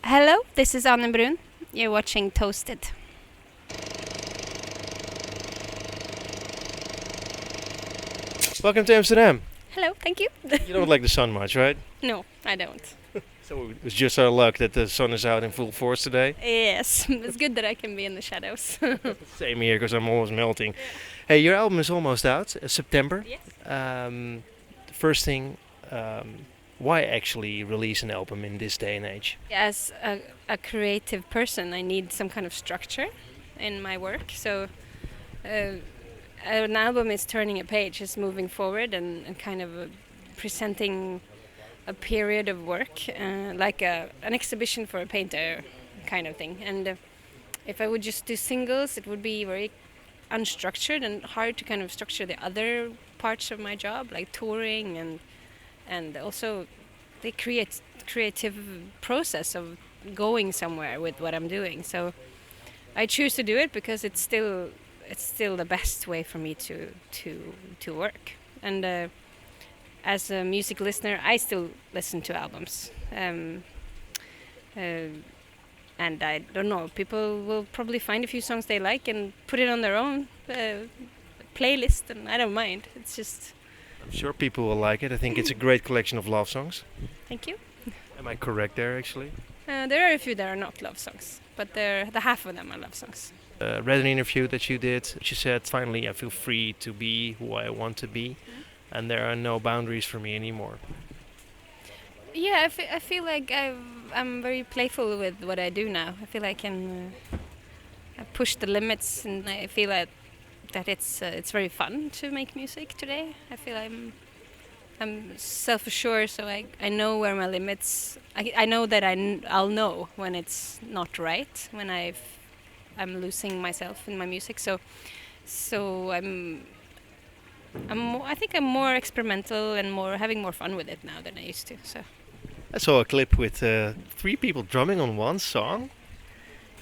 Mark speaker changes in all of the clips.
Speaker 1: Hello, this is Brun. You're watching Toasted.
Speaker 2: Welcome to Amsterdam.
Speaker 1: Hello, thank you.
Speaker 2: You don't like the sun much, right?
Speaker 1: No, I don't.
Speaker 2: So it's just our luck that the sun is out in full force today.
Speaker 1: Yes, it's good that I can be in the shadows.
Speaker 2: Same here, because I'm almost melting. Hey, your album is almost out, September.
Speaker 1: Yes.
Speaker 2: First thing, why actually release an album in this day and age?
Speaker 1: As a creative person, I need some kind of structure in my work. So an album is turning a page, is moving forward and kind of presenting a period of work, like an exhibition for a painter kind of thing. And if I would just do singles, it would be very unstructured and hard to kind of structure the other parts of my job, like touring and also the creative process of going somewhere with what I'm doing. So I choose to do it because it's still the best way for me to work. And as a music listener, I still listen to albums. And I don't know, people will probably find a few songs they like and put it on their own playlist, and I don't mind. It's just...
Speaker 2: I'm sure people will like it. I think it's a great collection of love songs.
Speaker 1: Thank you.
Speaker 2: Am I correct there, actually?
Speaker 1: There are a few that are not love songs, but the half of them are love songs.
Speaker 2: Read an interview that you did. You said, finally, I feel free to be who I want to be. And there are no boundaries for me anymore.
Speaker 1: Yeah, I feel like I'm very playful with what I do now. I feel I can push the limits, and I feel that it's very fun to make music today. I feel I'm self-assured, so I know where my limits. I know that I'll know when it's not right, when I'm losing myself in my music. So I think I'm more experimental and having more fun with it now than I used to. So
Speaker 2: I saw a clip with 3 people drumming on one song.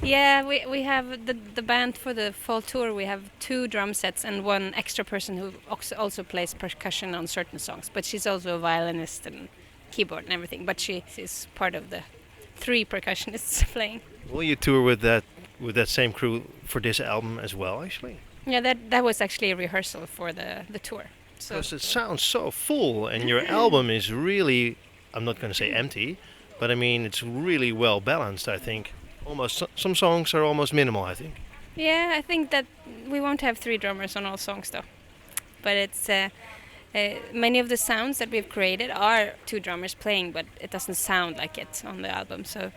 Speaker 1: yeah, we have the band for the fall tour. We have 2 drum sets and 1 extra person who also plays percussion on certain songs. But she's also a violinist and keyboard and everything. But she is part of the 3 percussionists playing.
Speaker 2: Will you tour with that same crew for this album as well, actually?
Speaker 1: Yeah, that was actually a rehearsal for the tour. So
Speaker 2: Because it sounds so full, and your album is really, I'm not going to say empty, but I mean it's really well balanced, I think. Almost some songs are almost minimal, I think.
Speaker 1: yeah, I think that we won't have 3 drummers on all songs though. But it's many of the sounds that we've created are 2 drummers playing, but it doesn't sound like it on the album, so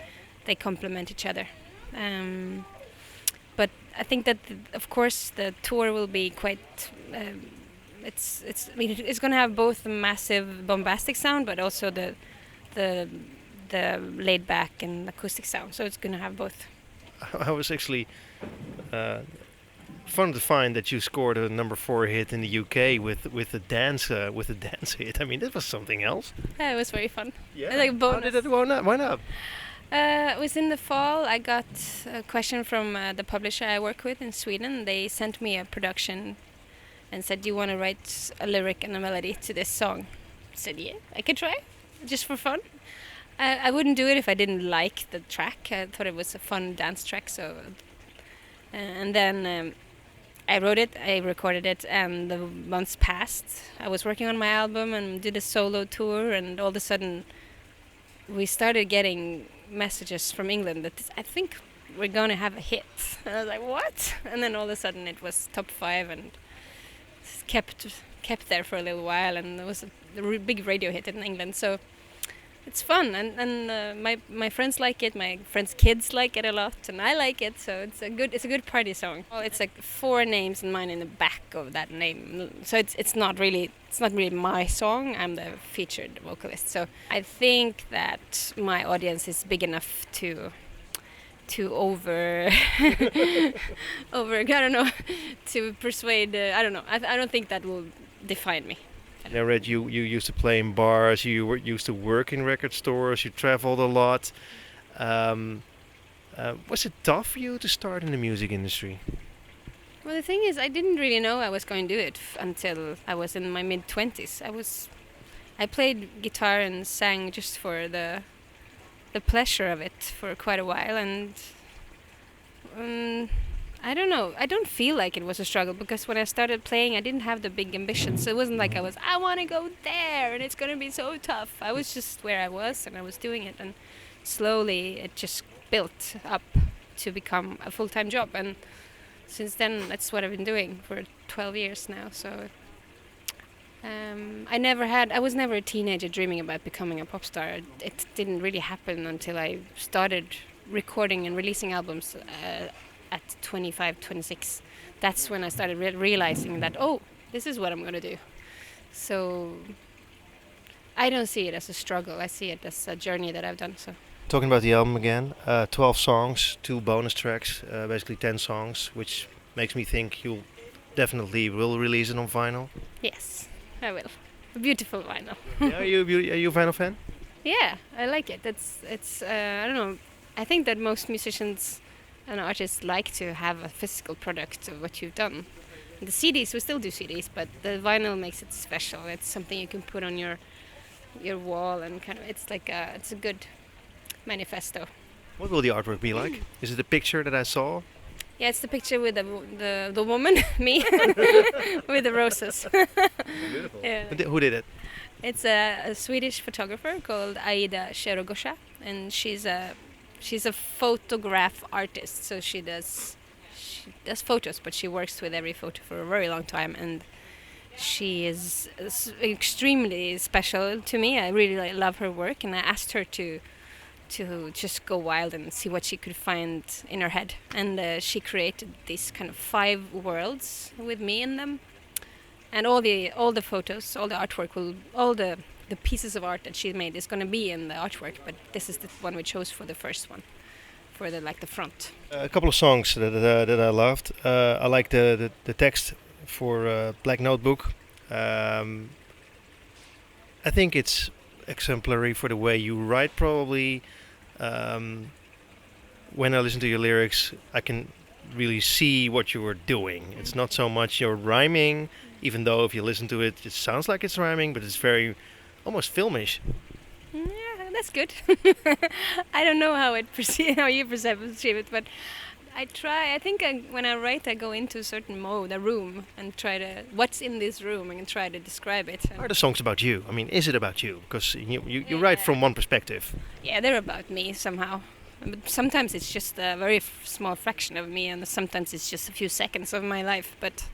Speaker 1: they complement each other. But I think that of course the tour will be quite. It's going to have both the massive bombastic sound, but also the laid back and acoustic sound. So it's going to have both.
Speaker 2: I was actually fun to find that you scored a number 4 hit in the UK with the dance hit. I mean, that was something else.
Speaker 1: Yeah, it was very fun.
Speaker 2: Yeah.
Speaker 1: Like bonus.
Speaker 2: How did it? Why not?
Speaker 1: It was in the fall. I got a question from the publisher I work with in Sweden. They sent me a production and said, "Do you want to write a lyric and a melody to this song?" I said, "Yeah, I could try, just for fun." I wouldn't do it if I didn't like the track. I thought it was a fun dance track. So, and then I wrote it, I recorded it, and the months passed. I was working on my album and did a solo tour, and all of a sudden we started getting messages from England that I think we're going to have a hit. And I was like, what? And then all of a sudden it was top 5 and kept there for a little while, and it was a big radio hit in England. So it's fun, and my friends like it, my friends' kids like it a lot, and I like it. So it's a good party song. Well, it's like 4 names and mine in the back of that name. So it's not really my song. I'm the featured vocalist. So I think that my audience is big enough to over I don't know, to persuade. I don't know. I don't think that will define me.
Speaker 2: I read you used to play in bars, you used to work in record stores, you traveled a lot. Was it tough for you to start in the music industry?
Speaker 1: Well, the thing is, I didn't really know I was going to do it until I was in my mid-20s. I played guitar and sang just for the the pleasure of it for quite a while, and I don't know. I don't feel like it was a struggle, because when I started playing, I didn't have the big ambitions. So it wasn't like I want to go there and it's going to be so tough. I was just where I was and I was doing it, and slowly it just built up to become a full-time job. And since then, that's what I've been doing for 12 years now. So I was never a teenager dreaming about becoming a pop star. It didn't really happen until I started recording and releasing albums at 25, 26. That's when I started realizing that, this is what I'm going to do. So I don't see it as a struggle. I see it as a journey that I've done. So.
Speaker 2: Talking about the album again, 12 songs, 2 bonus tracks, basically 10 songs, which makes me think you definitely will release it on vinyl.
Speaker 1: Yes, I will. A beautiful vinyl.
Speaker 2: Yeah, are you a vinyl fan?
Speaker 1: Yeah, I like it. It's I don't know. I think that most musicians and artists like to have a physical product of what you've done. The CDs, we still do CDs, but the vinyl makes it special. It's something you can put on your wall, and kind of it's a good manifesto.
Speaker 2: What will the artwork be like? Is it the picture that I saw?
Speaker 1: Yeah, it's the picture with the woman, me, with the roses.
Speaker 2: Beautiful.
Speaker 1: Yeah.
Speaker 2: Who did it?
Speaker 1: It's a Swedish photographer called Aida Sherogosha, and she's a photograph artist. So she does photos, but she works with every photo for a very long time, and she is extremely special to me. I really love her work, and I asked her to just go wild and see what she could find in her head. And she created these kind of 5 worlds with me in them. And all the photos, all the artwork, all the pieces of art that she made is going to be in the artwork. But this is the one we chose for the first one, for the front.
Speaker 2: A couple of songs that I loved. I like the text for Black Notebook. I think it's exemplary for the way you write, probably. When I listen to your lyrics, I can really see what you were doing. It's not so much you're rhyming, even though if you listen to it, it sounds like it's rhyming, but it's very almost filmish.
Speaker 1: Yeah, that's good. I don't know how you perceive it, but I try. I think when I write, I go into a certain mode, a room, and try to what's in this room and try to describe it.
Speaker 2: Are the songs about you? I mean, is it about you? Because you write from one perspective.
Speaker 1: Yeah, they're about me somehow. But sometimes it's just a very small fraction of me, and sometimes it's just a few seconds of my life. But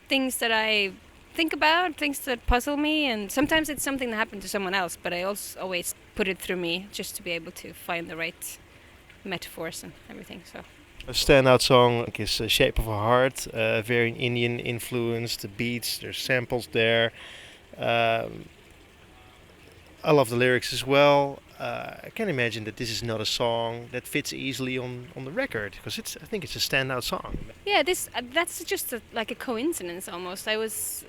Speaker 1: things that I think about, things that puzzle me, and sometimes it's something that happened to someone else. But I also always put it through me just to be able to find the right metaphors and everything. So
Speaker 2: a standout song is Shape of a Heart, very Indian influence, the beats, there's samples there. I love the lyrics as well. I can imagine that this is not a song that fits easily on the record, because I think it's a standout song.
Speaker 1: Yeah, that's just like a coincidence almost. I was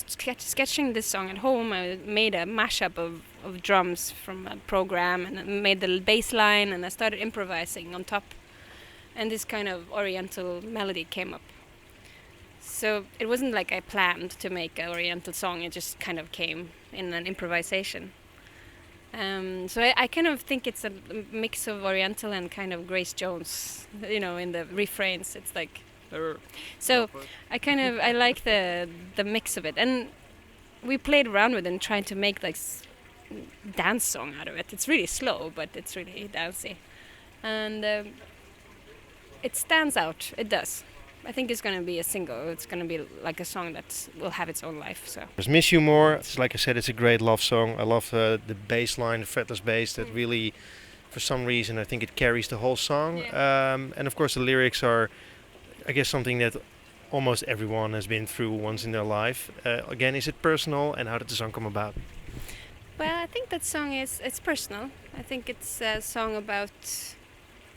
Speaker 1: sketching this song at home. I made a mashup of drums from a program, and I made the bass line, and I started improvising on top, and this kind of oriental melody came up. So it wasn't like I planned to make an oriental song, it just kind of came in an improvisation. So I kind of think it's a mix of oriental and kind of Grace Jones, in the refrains. It's like, so I like the mix of it, and we played around with it and tried to make like dance song out of it. It's really slow, but it's really dancey, and it stands out. It does. I think it's going to be a single. It's going to be like a song that will have its own life. So.
Speaker 2: There's Miss You More. It's like I said, it's a great love song. I love the bass line, the fretless bass that really, for some reason, I think it carries the whole song. Yeah. And of course the lyrics are, I guess, something that almost everyone has been through once in their life. Again, is it personal, and how did the song come about?
Speaker 1: Well, I think that song it's personal. I think it's a song about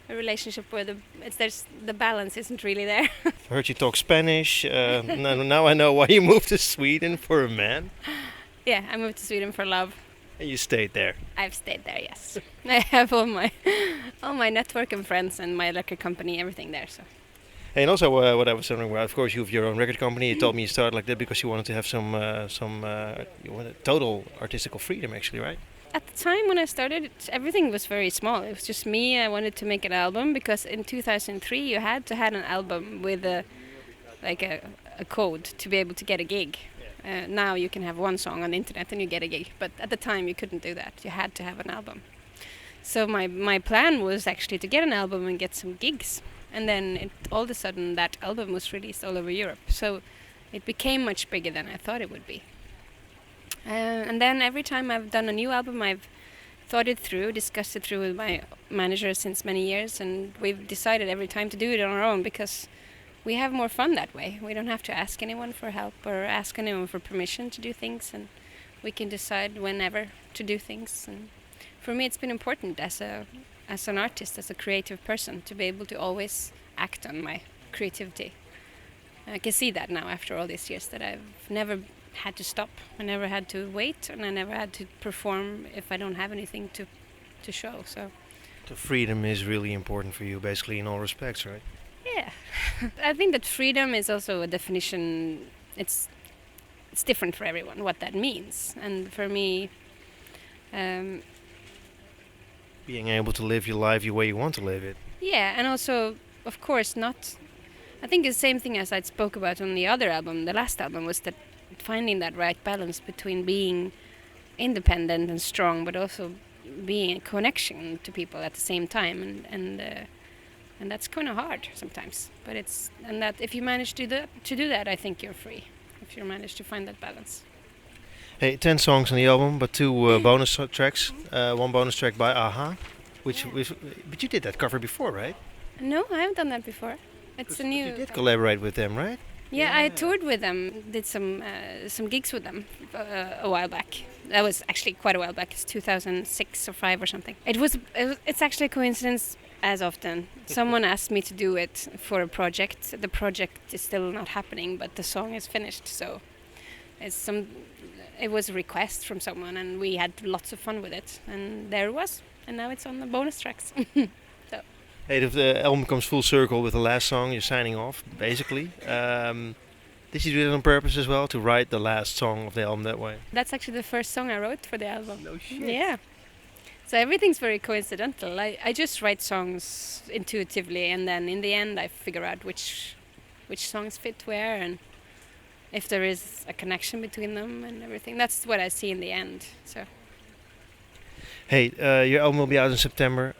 Speaker 1: a relationship where the balance isn't really there.
Speaker 2: I heard you talk Spanish. Now I know why you moved to Sweden for a man.
Speaker 1: Yeah, I moved to Sweden for love.
Speaker 2: And you stayed there.
Speaker 1: I've stayed there, yes. I have all my network and friends and my record company, everything there. So.
Speaker 2: And also, what I was wondering about, of course, you have your own record company. You told me you started like that because you wanted to have some you wanted total artistical freedom, actually, right?
Speaker 1: at the time when I started, everything was very small. It was just me. I wanted to make an album because in 2003 you had to have an album with a code to be able to get a gig. Now you can have one song on the internet and you get a gig, but at the time you couldn't do that. You had to have an album. So my plan was actually to get an album and get some gigs, and then all of a sudden that album was released all over Europe. So it became much bigger than I thought it would be. And then every time I've done a new album, I've thought it through, discussed it through with my manager since many years, and we've decided every time to do it on our own because we have more fun that way. We don't have to ask anyone for help or ask anyone for permission to do things, and we can decide whenever to do things. And for me, it's been important as an artist, as a creative person, to be able to always act on my creativity. I can see that now after all these years, that I've never had to stop. I never had to wait, and I never had to perform if I don't have anything to show. So
Speaker 2: the freedom is really important for you, basically, in all respects, right?
Speaker 1: Yeah. I think that freedom is also a definition. It's different for everyone what that means, and for me,
Speaker 2: being able to live your life the way you want to live it.
Speaker 1: Yeah, and also, of course, not. I think the same thing as I spoke about on the other album, the last album, was that finding that right balance between being independent and strong, but also being a connection to people at the same time, and that's kind of hard sometimes. But that if you manage to do that, I think you're free. If you manage to find that balance.
Speaker 2: Hey, 10 songs on the album, but 2 bonus tracks. One bonus track by Aha, but you did that cover before, right?
Speaker 1: No, I haven't done that before. It's a new.
Speaker 2: You did collaborate with them, right?
Speaker 1: Yeah, I toured with them, did some gigs with them a while back. That was actually quite a while back. It's 2006 or 5 or something. It's actually a coincidence. As often, someone asked me to do it for a project. The project is still not happening, but the song is finished. So it was a request from someone, and we had lots of fun with it. And there it was, and now it's on the bonus tracks. So.
Speaker 2: Hey, the album comes full circle with the last song. You're signing off, basically. Did you do it on purpose as well, to write the last song of the album that way?
Speaker 1: That's actually the first song I wrote for the album.
Speaker 2: No shit.
Speaker 1: Yeah. So everything's very coincidental. I just write songs intuitively, and then in the end I figure out which songs fit where, and if there is a connection between them and everything. That's what I see in the end. So.
Speaker 2: Hey, your album will be out in September.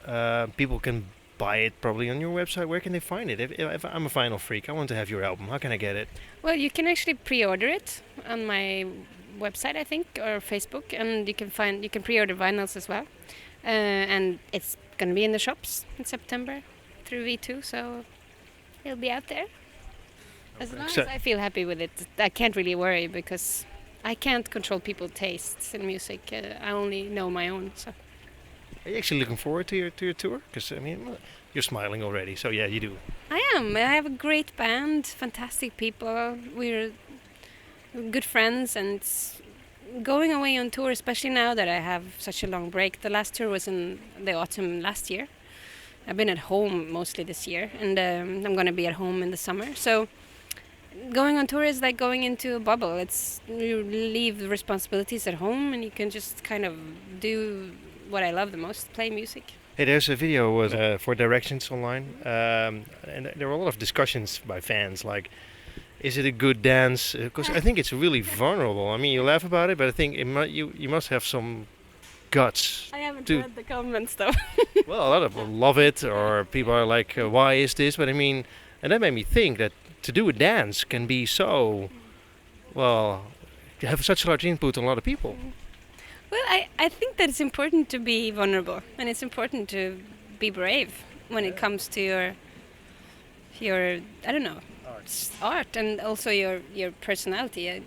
Speaker 2: People can buy it probably on your website. Where can they find it? If I'm a vinyl freak, I want to have your album. How can I get it?
Speaker 1: Well, you can actually pre-order it on my website, I think, or Facebook, and you can pre-order vinyls as well, and it's going to be in the shops in September through V2, so it'll be out there. As long as I feel happy with it, I can't really worry, because I can't control people's tastes in music. I only know my own. So.
Speaker 2: Are you actually looking forward to your tour? Because I mean, you're smiling already, so yeah, you do.
Speaker 1: I am. I have a great band, fantastic people. We're good friends, and going away on tour, especially now that I have such a long break. The last tour was in the autumn last year. I've been at home mostly this year, and I'm going to be at home in the summer. So going on tour is like going into a bubble. You leave the responsibilities at home, and you can just kind of do what I love the most, play music.
Speaker 2: Hey, there's a video for Directions online, and there were a lot of discussions by fans, like, is it a good dance? Because I think it's really vulnerable. I mean, you laugh about it, but I think you must have some guts.
Speaker 1: I haven't read the comments, though.
Speaker 2: Well, a lot of people love it, or people are like, why is this? But I mean, and that made me think that to do a dance can be so, well, you have such a large input on a lot of people.
Speaker 1: Well, I think that it's important to be vulnerable, and it's important to be brave when it comes to your I don't know, art, and also your personality.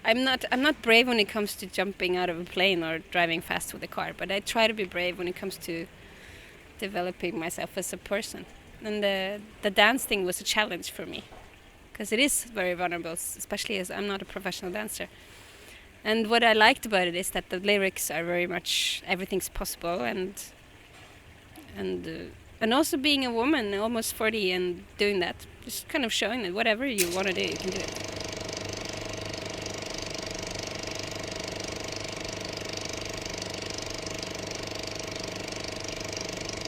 Speaker 1: I'm not brave when it comes to jumping out of a plane or driving fast with a car, but I try to be brave when it comes to developing myself as a person. And the dance thing was a challenge for me, because it is very vulnerable, especially as I'm not a professional dancer. And what I liked about it is that the lyrics are very much everything's possible, and also being a woman, almost 40, and doing that, just kind of showing that whatever you want to do, you can do it.